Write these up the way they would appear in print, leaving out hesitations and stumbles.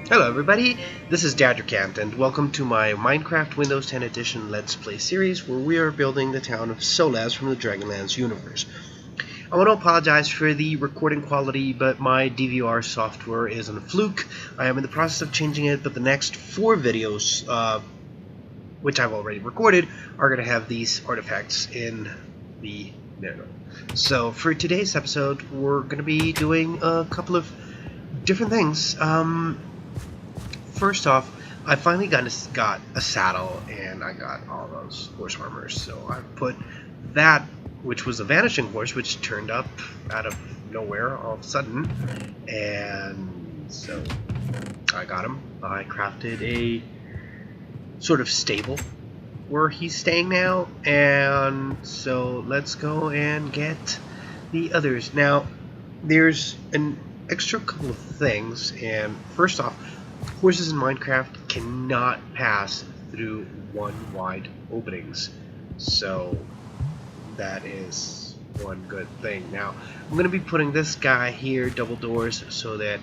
Hello everybody, this is Dadgercant and welcome to my Minecraft Windows 10 Edition Let's Play series where we are building the town of Solace from the Dragonlance universe. I want to apologize for the recording quality, but my DVR software is on a fluke. I am in the process of changing it, but the next 4 videos, which I've already recorded, are going to have these artifacts in the middle. So for today's episode, we're going to be doing a couple of different things. First off, I finally got a saddle, and I got all those horse armors. So I put that, which was a vanishing horse, which turned up out of nowhere all of a sudden, and so I got him. I crafted a sort of stable where he's staying now, and so let's go and get the others. Now, there's an extra couple of things, and first off, horses in Minecraft cannot pass through one wide openings, so that is one good thing. Now, I'm going to be putting this guy here, double doors, so that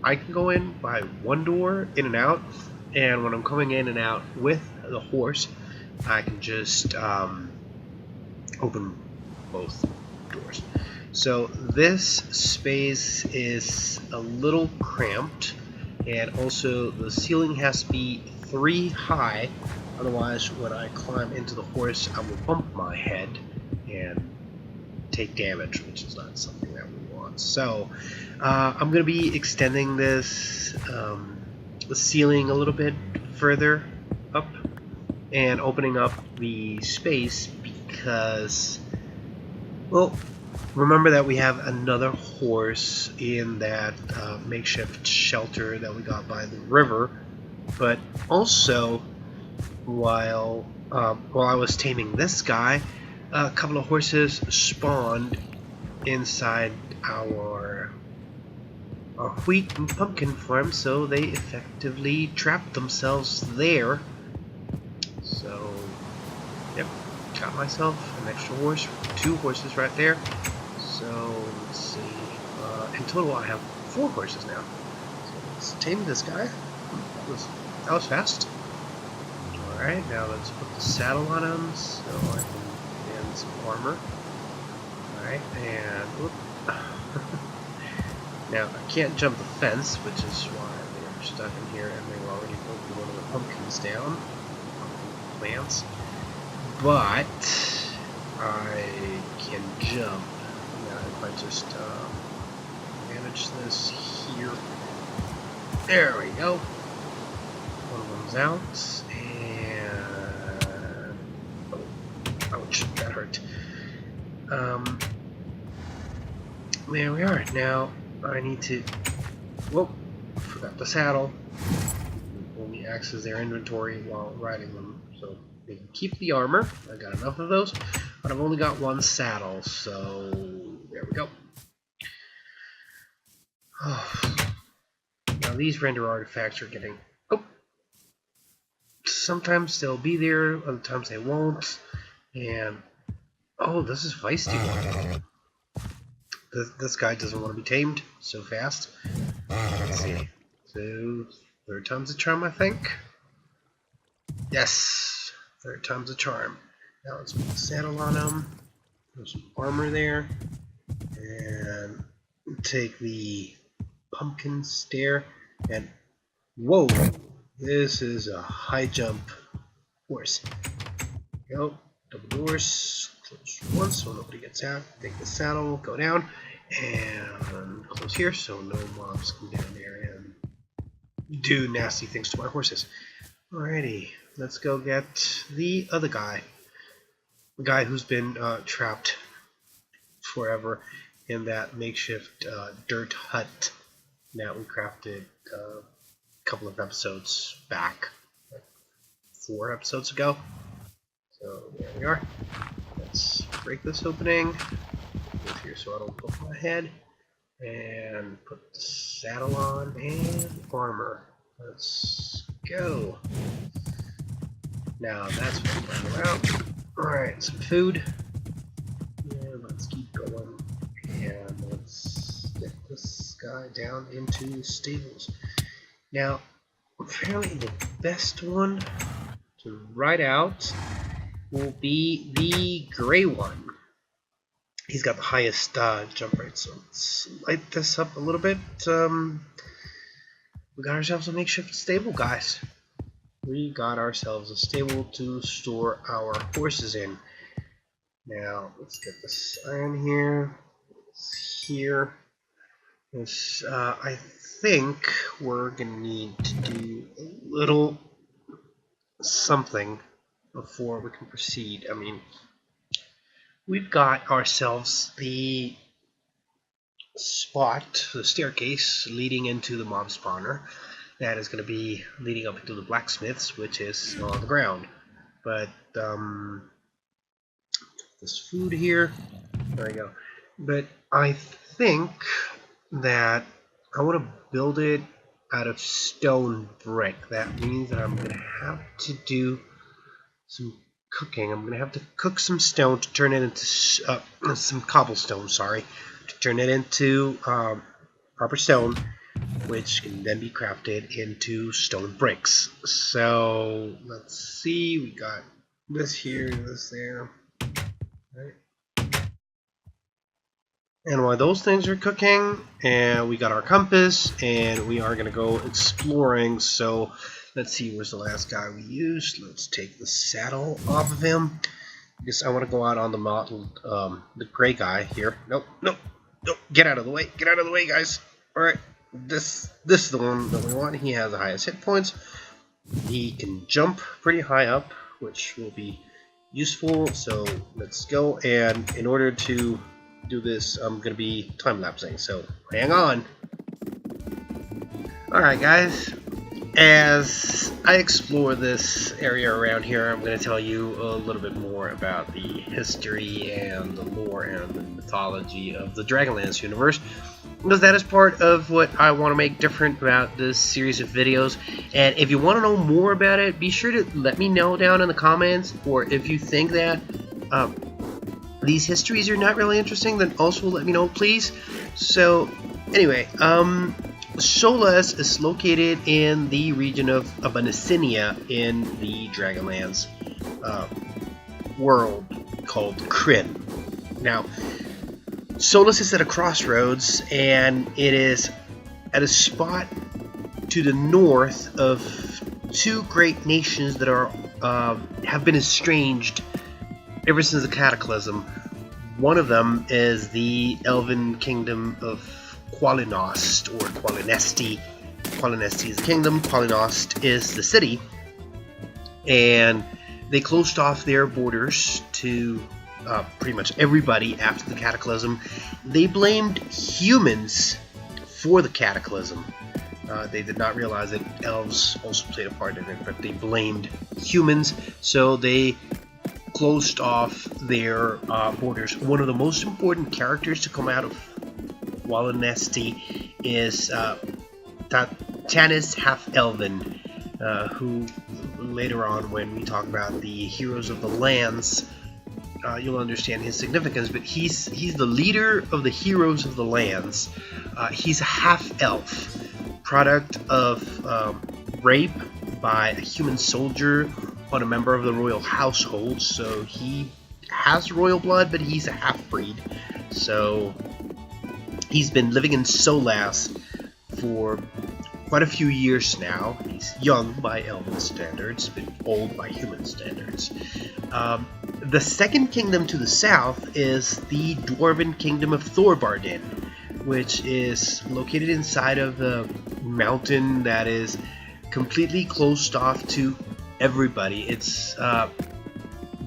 I can go in by one door, in and out, and when I'm coming in and out with the horse, I can just open both doors. So this space is a little cramped, and also the ceiling has to be 3 high, otherwise when I climb into the horse I will bump my head and take damage, which is not something that we want. So I'm going to be extending this the ceiling a little bit further up and opening up the space because, well, remember that we have another horse in that makeshift shelter that we got by the river, but also while I was taming this guy, a couple of horses spawned inside our wheat and pumpkin farm, so they effectively trapped themselves there. So, yep, got myself an extra horse, 2 horses right there. So, let's see, in total I have 4 horses now. So let's tame this guy. That was fast. Alright, now let's put the saddle on him so I can add some armor. Alright, and whoop. Now, I can't jump the fence, which is why they're stuck in here, and they've already broken one of the pumpkins down. Pumpkin plants. But I can jump. Now, if I just manage this here. There we go. One of them's out, and oh, ouch, that hurt. There we are. Now I need to. Whoa, forgot the saddle. Only access their inventory while riding them, so they can keep the armor. I got enough of those, but I've only got 1 saddle, so there we go. Now these render artifacts are getting. Oh, sometimes they'll be there, other times they won't, and oh, this is feisty. This guy doesn't want to be tamed so fast. Let's see. So, 3rd time's a charm, I think. Yes, 3rd time's a charm. Now let's put the saddle on him. There's some armor there. And take the pumpkin stair. And whoa, this is a high jump horse. There we go. Double doors. Close once so nobody gets out. Take the saddle, go down, and close here so no mobs come down there and do nasty things to my horses. Alrighty, let's go get the other guy. The guy who's been trapped forever in that makeshift dirt hut that we crafted a couple of episodes back, like 4 episodes ago. So there we are. Let's break this opening. Move here so I don't bump my head. And put the saddle on and armor. Let's go. Now that's what we're out. Alright, some food. And let's keep going. And let's get this guy down into stables. Now, apparently the best one to ride out will be the gray one. He's got the highest jump rate, so let's light this up a little bit. We got ourselves a makeshift stable, guys. We got ourselves a stable to store our horses in. Now, let's get this iron here. Here. This, I think we're gonna need to do a little something before we can proceed. I mean, we've got ourselves the spot, the staircase leading into the mob spawner. That is going to be leading up into the blacksmiths, which is on the ground. But this food here, there we go. But I think that I want to build it out of stone brick. That means that I'm going to have to do some cooking. I'm going to have to cook some stone to turn it into some cobblestone. Sorry, to turn it into proper stone, which can then be crafted into stone bricks. So let's see, we got this here, this there, right? And while those things are cooking, and we got our compass, and we are going to go exploring. So let's see, where's the last guy we used? Let's take the saddle off of him, because I want to go out on the mottled, the gray guy here. Nope, nope, nope, get out of the way, guys. Alright. This is the one that we want. He has the highest hit points. He can jump pretty high up, which will be useful. So let's go. And in order to do this, I'm going to be time-lapsing. So hang on. Alright guys, as I explore this area around here, I'm going to tell you a little bit more about the history and the lore and the mythology of the Dragonlance universe, because that is part of what I want to make different about this series of videos. And if you want to know more about it, be sure to let me know down in the comments, or if you think that these histories are not really interesting, then also let me know, please. So anyway, Solace is located in the region of Abyssinia in the Dragonlance world called Kryn. Now, Solace is at a crossroads, and it is at a spot to the north of two great nations that are have been estranged ever since the Cataclysm. One of them is the Elven Kingdom of Qualinost, or Qualinesti. Qualinesti is the kingdom, Qualinost is the city, and they closed off their borders to pretty much everybody after the Cataclysm. They blamed humans for the Cataclysm. They did not realize that elves also played a part in it, but they blamed humans, so they closed off their borders. One of the most important characters to come out of Qualinesti is Tanis Half-Elven, who later on, when we talk about the Heroes of the Lands, you'll understand his significance. But he's the leader of the Heroes of the Lands. He's a half-elf, product of rape by a human soldier on a member of the royal household. So he has royal blood, but he's a half-breed. So he's been living in Solace for quite a few years now. He's young by elven standards, but old by human standards. The second kingdom to the south is the Dwarven Kingdom of Thorbardin, which is located inside of the mountain that is completely closed off to everybody. It's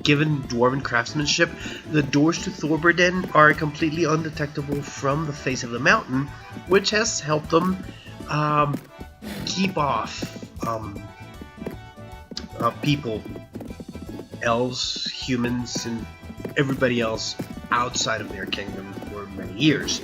given dwarven craftsmanship. The doors to Thorbardin are completely undetectable from the face of the mountain, which has helped them keep off people, elves, humans, and everybody else outside of their kingdom for many years.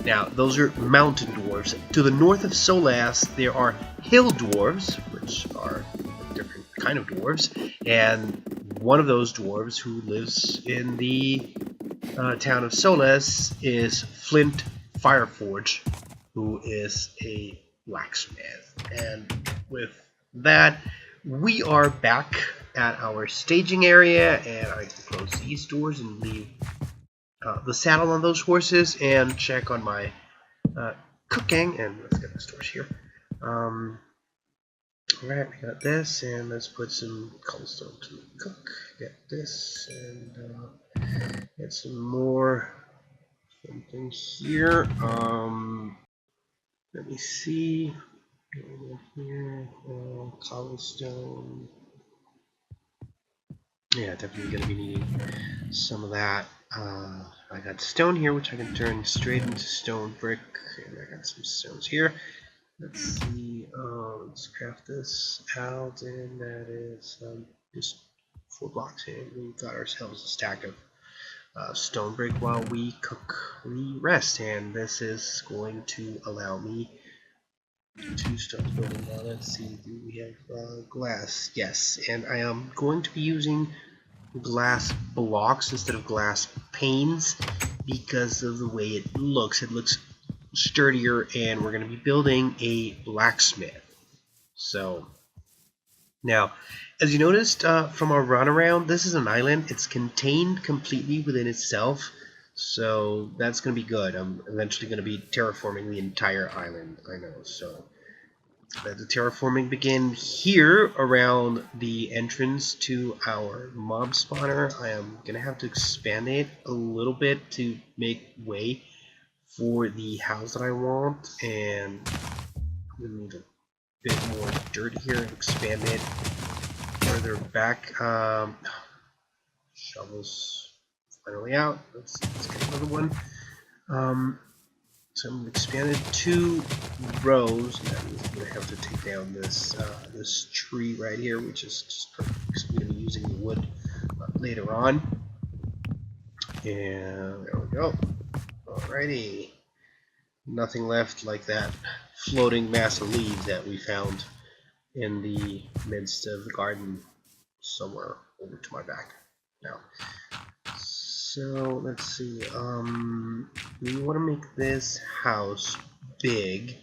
Now, those are mountain dwarves. To the north of Solace, there are hill dwarves, which are a different kind of dwarves, and one of those dwarves who lives in the town of Solace is Flint Fireforge, who is a blacksmith. And with that, we are back at our staging area, and I can close these doors and leave the saddle on those horses and check on my cooking. And let's get the stores here. Alright, we got this, and let's put some cobblestone to cook. Get this, and get some more something here. Let me see. Here, cobblestone. Yeah, definitely gonna be needing some of that. I got stone here, which I can turn straight into stone brick, and I got some stones here. Let's see. Let's craft this out, and that is just 4 blocks, and we got ourselves a stack of stone brick while we cook, we rest, and this is going to allow me to start building. Now let's see. Do we have glass? Yes, and I am going to be using glass blocks instead of glass panes because of the way it looks. It looks sturdier, and we're going to be building a blacksmith. So now, as you noticed from our run around, this is an island. It's contained completely within itself, so that's going to be good. I'm eventually going to be terraforming the entire island, I know. So let the terraforming begin here around the entrance to our mob spawner. I am going to have to expand it a little bit to make way for the house that I want, and I'm going to need a bit more dirt here and expand it further back. Shovels finally out. Let's get another one. So I'm going to expand it 2 rows. That means I'm going to have to take down this this tree right here, which is just perfect because I'm going to be using the wood later on. And there we go. Alrighty. Nothing left like that floating mass of leaves that we found in the midst of the garden somewhere over to my back. Now, so let's see. We want to make this house big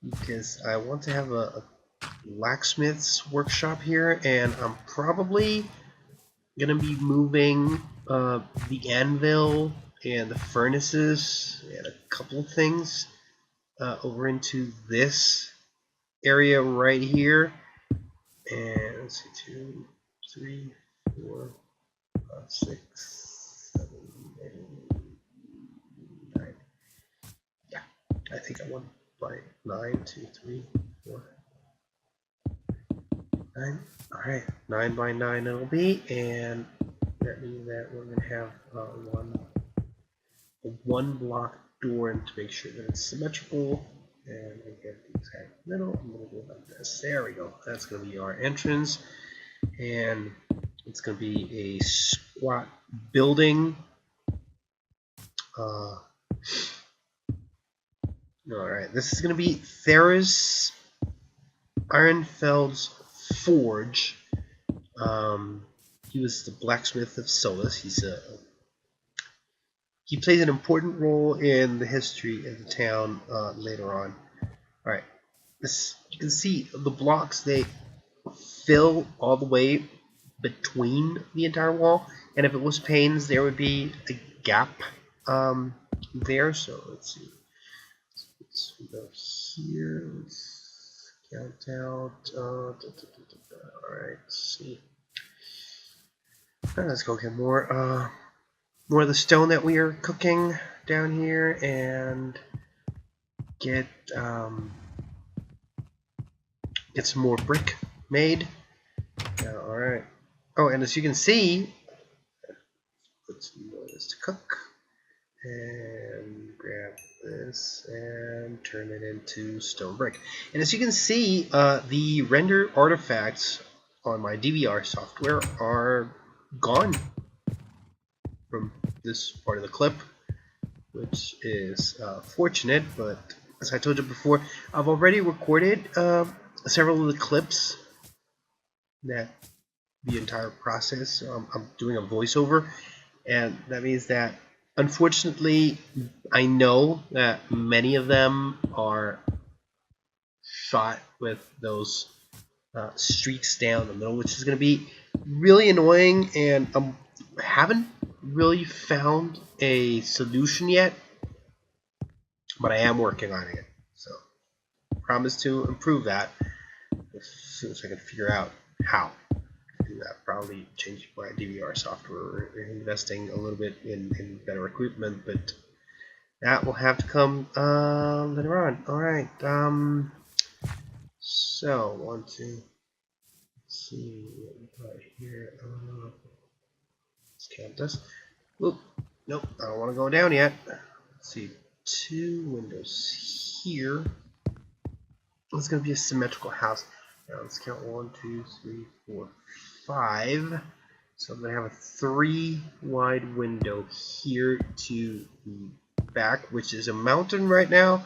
because I want to have a blacksmith's workshop here, and I'm probably gonna be moving the anvil and the furnaces and a couple of things over into this area right here. And let's see, 2, 3, 4, 5, 6, 7, 8, 9. Yeah, I think I want by 9, 2, 3, 4, 9. Alright, 9 by 9 it'll be, and that means that we're going to have one block door, and to make sure that it's symmetrical, and I get the exact middle, I'm going to go like this. There we go. That's going to be our entrance, and it's going to be a squat building. Alright, this is going to be Theris Ironfeld's forge. He was the blacksmith of Solace. He plays an important role in the history of the town later on. Alright, you can see the blocks, they fill all the way between the entire wall, and if it was panes, there would be a gap there. So let's see. Let's go here. Let's count out. Alright, let's see. Let's go get more of the stone that we are cooking down here, and get some more brick made. Alright. Oh, and as you can see, put some more of this to cook, and grab this and turn it into stone brick. And as you can see, the render artifacts on my DVR software are gone from this part of the clip, which is fortunate, but as I told you before, I've already recorded several of the clips that the entire process. So I'm doing a voiceover, and that means that unfortunately I know that many of them are shot with those streaks down the middle, which is going to be really annoying, and I haven't really found a solution yet, but I am working on it. So promise to improve that as soon as I can figure out how to do that. Probably change my DVR software, investing a little bit in better equipment, but that will have to come later on. Alright, so want to see what we got here. Let's count this. Oop, nope, I don't want to go down yet. Let's see, 2 windows here. It's going to be a symmetrical house. Now let's count 1, 2, 3, 4, 5. So I'm going to have a 3 wide window here to the back, which is a mountain right now,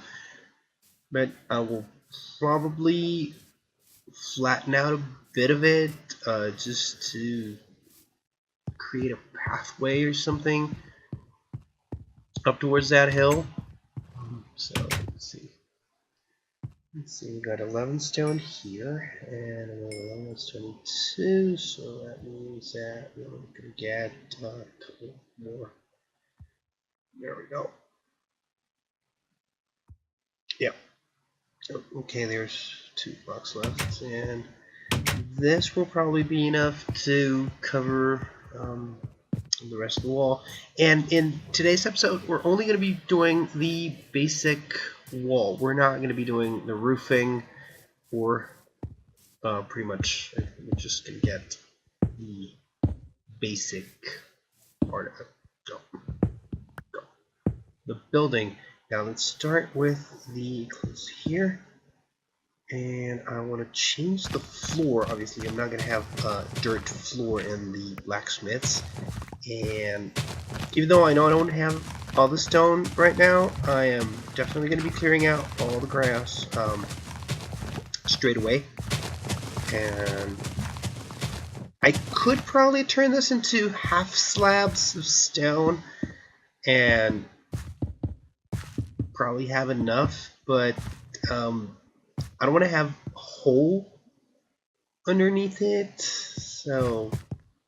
but I will probably flatten out a bit of it just to create a pathway or something up towards that hill. So let's see, we got 11 stone here and another 11 is 22, so that means that we're going to get a couple more. There we go. Yep. Okay, there's 2 blocks left, and this will probably be enough to cover the rest of the wall. And in today's episode, we're only going to be doing the basic wall. We're not going to be doing the roofing, or pretty much we're just going to get the basic part of it. Go. The building. Now let's start with the close here, and I want to change the floor. Obviously I'm not going to have dirt floor in the blacksmiths, and even though I know I don't have all the stone right now, I am definitely going to be clearing out all the grass straight away. And I could probably turn this into half slabs of stone and probably have enough, but I don't want to have a hole underneath it. So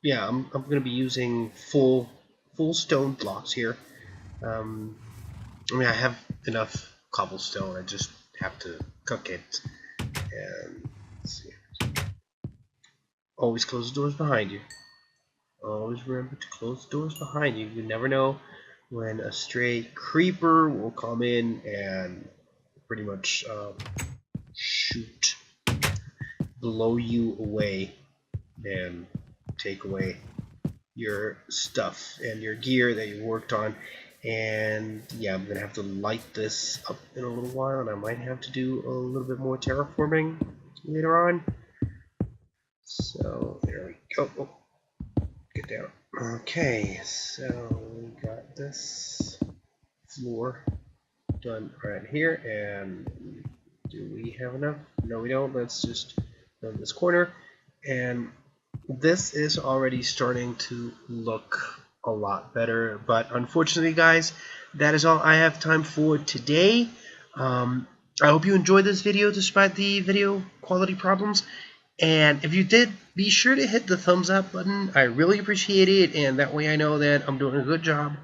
yeah, I'm going to be using full stone blocks here. I mean, I have enough cobblestone. I just have to cook it. And let's see. Always close the doors behind you. Always remember to close the doors behind you. You never know when a stray creeper will come in and pretty much shoot, blow you away, and take away your stuff and your gear that you worked on. And yeah, I'm gonna have to light this up in a little while, and I might have to do a little bit more terraforming later on. So there we go. Oh, get down. Okay, so we got this floor done right here, and do we have enough? No, we don't. Let's just fill this corner, and this is already starting to look a lot better. But unfortunately, guys, that is all I have time for today. I hope you enjoyed this video despite the video quality problems. And if you did, be sure to hit the thumbs up button. I really appreciate it, and that way I know that I'm doing a good job.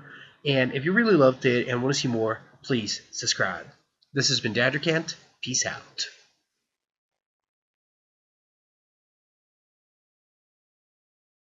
And if you really loved it and want to see more, please subscribe. This has been Dadger Kent. Peace out.